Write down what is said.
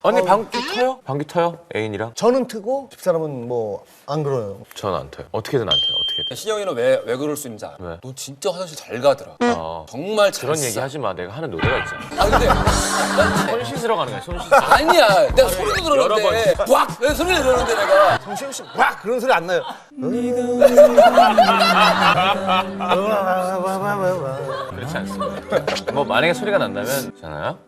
언니 방귀 터요? 방귀 터요? 애인이랑? 저는 트고 집사람은 뭐 안 그래요. 전 안 터요. 어떻게든 안 터요. 어떻게든. 신영이는 왜 그럴 수 있는지 알아? 왜? 너 진짜 화장실 잘 가더라. 어. 정말 잘 그런 써. 얘기 하지 마. 내가 하는 노래가 있잖아. 아 근데 손 씻으러 가는 거야. 손 씻으러. 아니야. 내가 소리도 여러 들었는데 꽉! 내 소리를 들었는데 내가 성시경 씨, 와 그런 소리 안 나요. 그렇지 않습니다. 뭐 만약에 소리가 난다면 있잖아요.